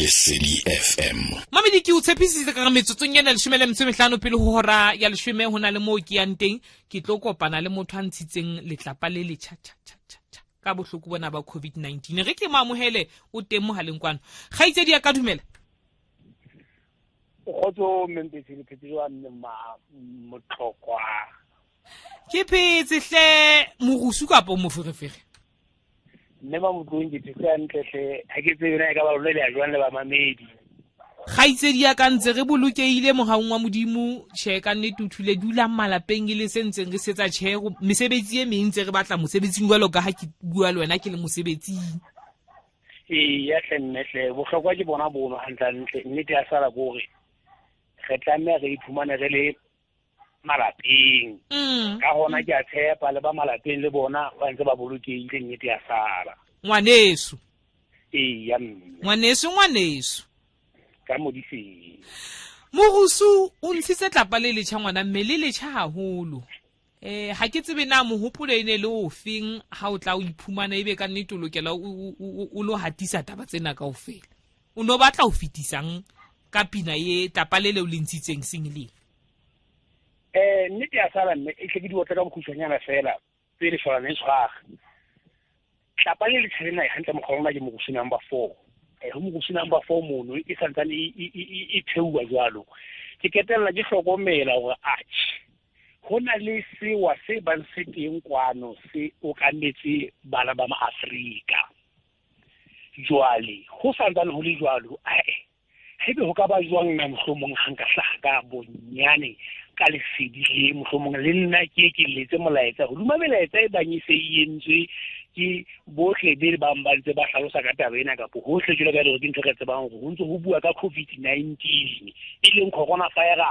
Lesedi FM. Mamedi ke o tshepisitse ka metsotsong yana 15 pele ho hora ya 10 hona le mo ke yang teng ke tlo kopana le motho a ntshitseng letlapa le le cha ka bohloko bona ba COVID-19 re ke maamohele o teng mohaleng kwano ga itse di ka dumela Khotso mentse le phetiwa nna motlhokwa ke phetse hle morusu kapo moferefere nne ba motloing ke tsa ntlehle ha ke tsebe na ka ba lole ya jwana le ba mamedi ga itse di ka ntse re bolokeile mohaung wa modimo che ka nne tuthule dula malapeng le sentseng re setsa che mesebetsi e mentse re batla mosebetsi jwalo ka ha ke bua le wena ke le mosebetsi ya hlenne bohlokwa ke bona bono hantle nnete ya sala gore re tlameha re iphumane re le malapeng ka hona ke a tshepa le ba malapeng le bona ba ntse ba bolokeile nnete ya sala ngwaneso ya ngwaneso ka modisi morusu o ntshitse tlapa le letšha ngwana mme le letšha haholo ha ke tsebe na mohopolo ene le ofeng ha o tla o iphumana ebe ka nnete o lokela o lo hatisa taba tsena kaofela o no batla o fetisang ka pina ye tlapa le o le ntshitseng sengileng nnete ya sala mme e tle ke di botsa ka bokhutsanyana fela pele fela ne tshwaga tlapa le letšhelena hantle mogolona ke morusu number 4 ho morusu number 4 mono e santsane e theua jwalo ke ketella ke hlokomela gore ho na le sewa se bang se teng kwano se o kanetse bana ba maAfrika jwale ho santsane ho le jwalo hebe ho ka ba jwang na mohlomong hanka hlaka bonyane ka lesedi le mohlomong le nna ke letse molaetsa ho duma melaetsa e banyise yentswe ke bohle be ba mbantse ba hlalosa ka taba ena ka ho hohle jole ka re ke ntse re tsebang go ntse ho bua ka COVID-19 e leng coronavirus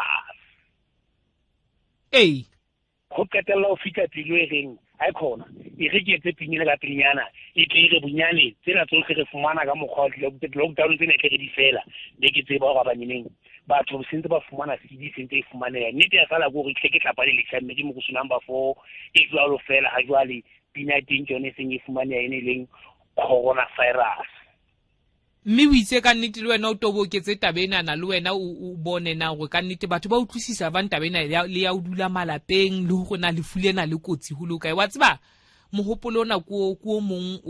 go qetella o fika pilo e reng ha khona e re ke tse pinyele ka pinyana e tle re bunyane tsena tsohle re fumana ka mokgwa lockdown tsena ke re di fela be ke tseba go ba nyeneng batho ba sentse ba fumana sedi sentse e fumaneha nnete ya sala go re tle ke tlapa le letšha mme ke morusu number 4 e jwalo fela ha jwale pina teng tsone seng e fumaneha ene leng coronavirus mme o itse ka nnete le wena o toboketse tabena na le wena o bone na gore ka nnete batho ba utlwisisa ba tabena le ya o dula malapeng le go na le fulena le kotsi ho lokae wa tseba mohopolo ona ko mong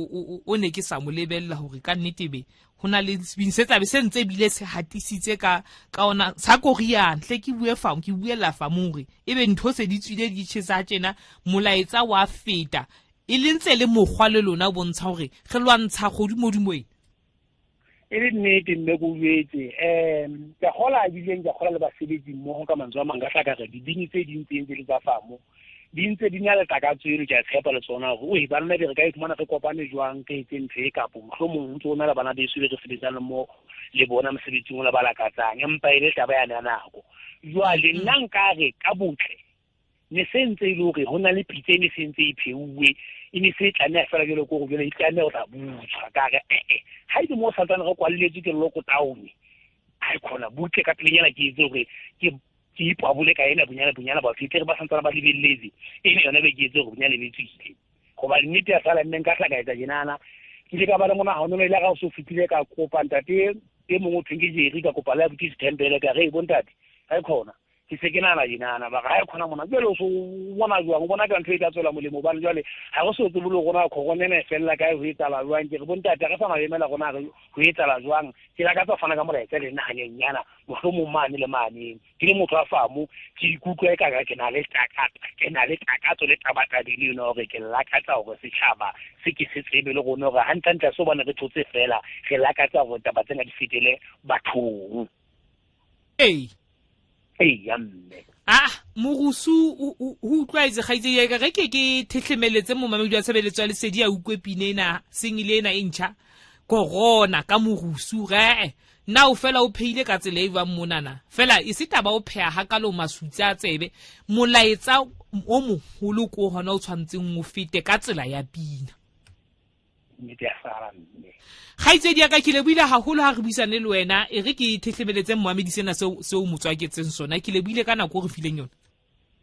o ne ke sa mo lebella gore ka nnete be hona le se tlabe se ntse bile se hatisitse ka ona sa Korean hle ke buela famore ebe ntho se di tswile di tshesa tjena molaetsa wa feta e lentse le mogwa le lona bontsha gore ge lwantsha godimo e le nnete mme go uetse ke gola dileng ke gola le basebetsi mmogo ka mantswe a mangahla ka re diding tse dintse le tsa famo dintse di nya le takatswelo ke a tshepa le tsona gore ba nna dire ka ifumana re kopane jwang ke itseng ntse kapo mohlomong ntse ona le bana beso le re sebetsana mo le bona mosebetsing o la balakatsang empa ile taba ya nako jwale nna nkare ka botle ne sentse ile gore hona le pitse ne sentse e pheuwe ine se tla fela ke le go go le itane o tla butswa ka ga ha ile mo santana go kwalletse ke lockdown ha khona butle ka pelenyana ke itse gore ke ipabule ka ena bunyana ba fitere ba santana ba lebeletse ene yona be ke itse go bunyana le tsitse go ba nnete ya sala nne nka hlaka jenana ke le ka ba le mona ha nna ile ga o so fitile ka kopa ntate e mongwe thinke jeri ka kopa la buti stempele ka re bontate ha khona ke se ke nana dinana ba ga khona mona jelo so bona jwang bona ka ntwe ka tswela molemo ba jwale ha go so tsebolo gona khogone ne fella ka ho etala jwang ke re bontate ga sana emela gona go etala jwang ke la ka tsa fana ka molaetsa le nna hanyanyana mohlomong mane le mane ke le motho a famu ke ikutlwa ka ga ke na le takatso le tabata di le no re ke la ka tsa go se tshaba se ke se tsebe le gona ga hantanta so bana re thotse fela ge la ka tsa go tabatsena di fitele bathong yamme morusu o utlwaetse ga itse ya ga ke thehlemeletse mo mamedi a tshebeletso le sedi a ukwe pinena sengile ena e ntšha corona ka morusu na o fela o pheile ka tsela e ba monana fela e se taba o phea ha ka lo masutse a tsebe molaetsa o moholo ko hona o tshwantseng o fete ka tsela ya pina nnete ya sala mme ga itse di ka ke le buile haholo ha re buisane le wena e re ke thehlemeletse mmamedi sena seo motswaketseng sona ke le buile ka nako re fileng yona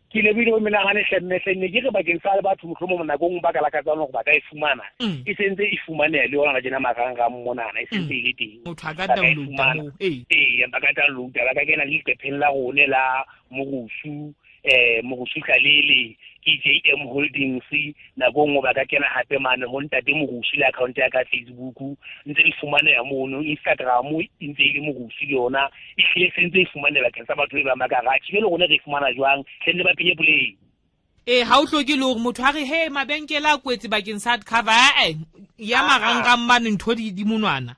ke le bile o menagane hlenne ke re bakeng sa le batho mohlomong monakong ba ka lakatsang go ba ka e fumana e sentse e fumaneha le yona jena marangrang monana e sentse e le teng motho a ka downloada mo ba ka downloada ba ka kena le leqepheng la rone la Morusu Kalele KJM Holdings nakong ba ka kena hape mane ho ntate Morusu le account ya ka Facebook ntse e fumaneha mono Instagram ntse e le Morusu le yona e hlile sentse e fumaneha ka sa batho ba magarachi le rona re fumana jwang hlenne ba pinye play ha o hloke le gore motho a re he mabenkele a kwetse bakeng sa cover ya marangrang mane ntho di monwana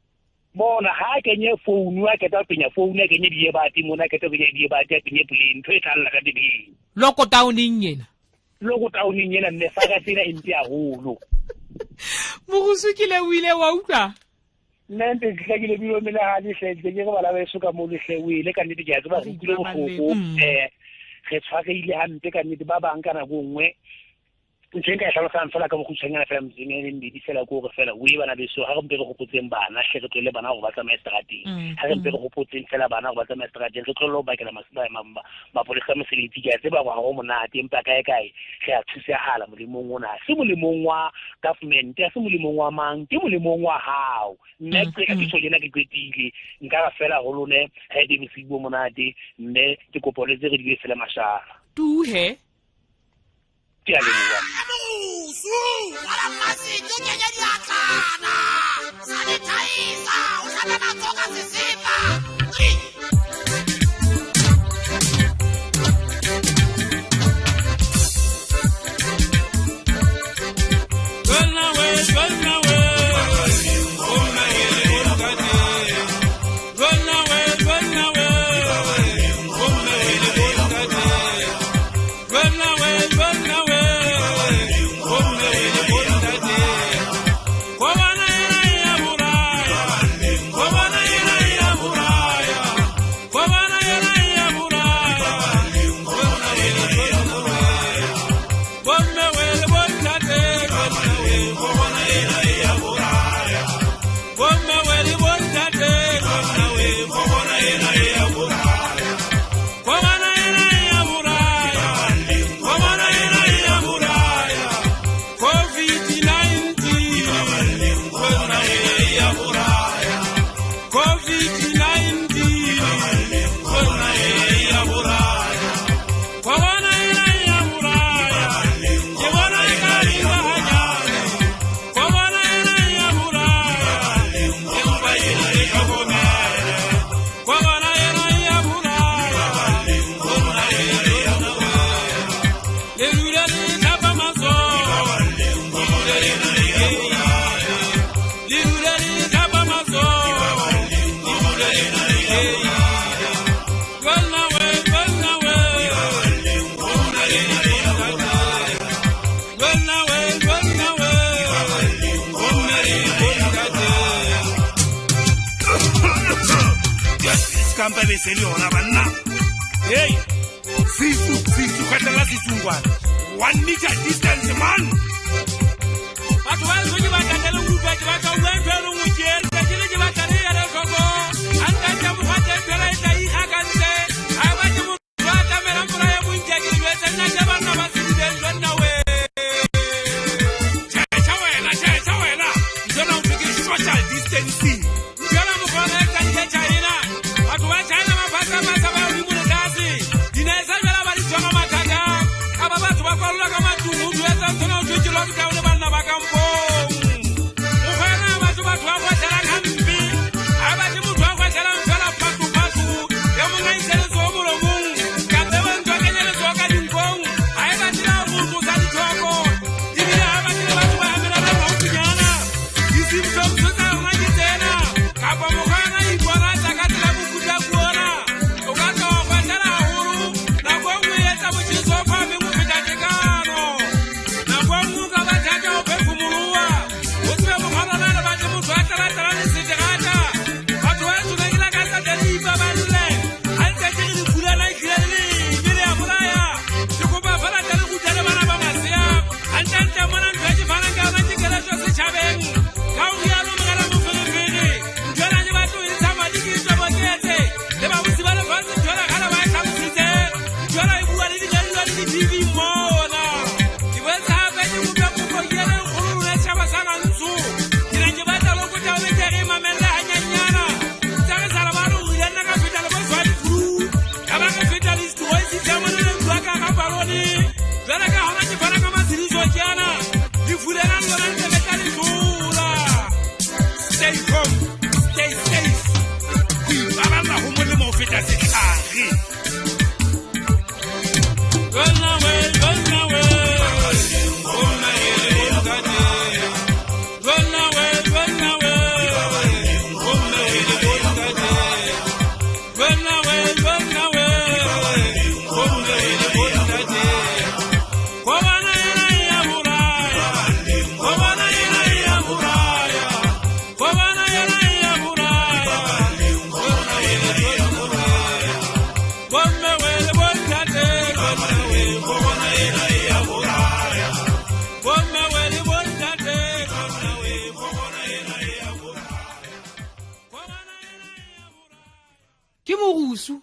bona ha kenye phone wa keta penya phone ya kenye die bati mona keta penya die bati ya pinye play ntho e tla ka dibi lockdown yena nne faka tsena ntse a holo Morusu ke le wile wa utlwa nne ke hlakile bile mena ha di hletse ke go bala ba suka mo lehlewile ka nnete ke a tsaba go kile bohloko re tshwareile hampe ka nnete ba bang kana go nngwe ntse ka hlalosa fela ka mokhutsanyana fela mtseng e mbedi fela go re fela we bana beso ha re mpe re gopotseng bana hle re tlole bana go ba tsa maestrateng ha re mpe re gopotseng fela bana go ba tsa maestrateng re tlole ba kela mapolisa moseliti ke a tseba go go monate empa kae re a thusahala molemong ona se molemong wa government ya se molemong wa mang ke molemong wa hao nne ke ka ditso lena ke kwetile nka ga fela go lone ha di bosibo monate mme ke kopoletse re di fela mashara tu he Campa de Seliona banna. Hey, sisu kwatala sisungwana. 1 meter distance man. Batho ba go ba tatela go ba ka uwa ntlo mo tshere ka dile di ba tare ya re gogo. Anta tsa mo gata tsela e dai ha ka ntle. Ha ba di mo ba ta mera mpura ya mo ntse ke le tsena ja bana ba se di tsena we. Cha wena. Zona o fike social distancing. Jala mo gona ka ntle China. Batho ba China ba ba ba di mo dasi. Dinesa jala ba di tsoma mataka. Aba batho ba kwalla ka matungu o etsa tsona o tshetse lockdown bana ba kampo. Mo gona batho ba twa kwa tsela kampi. Aba di mo twa kwa tsela tsela patu. Ya mo ngai tsela so mo lo mo. Ka te ba ntwa kenya le soka dinkong. Ai ba tla mo go sa ditoko. Di bile aba di batho ba amela ba mo tsinyana. Di symptoms tsa ona di tsena. Ka ba mo gona I bona tsa ka tla mo kuta kuona. O ka twa kwa tsela haholo. Na go mo etsa mo tshitso fa me mo feta tekano. Na go mo ka ba tata o phefumuluwa. O tswe mo gona na ba mo tswa tala le seterata. Batho ba tswa ke la ka tsa di ba ba le. A ntse ke di kula la ikele bile ya bolaya. Ke go ba fala tala go tla bana ba masea. Antanta mona ntse fana ka ba tsikela tso se chabeng. Ka o ya lo mo kana mo fele. Jona ni batho ke morusu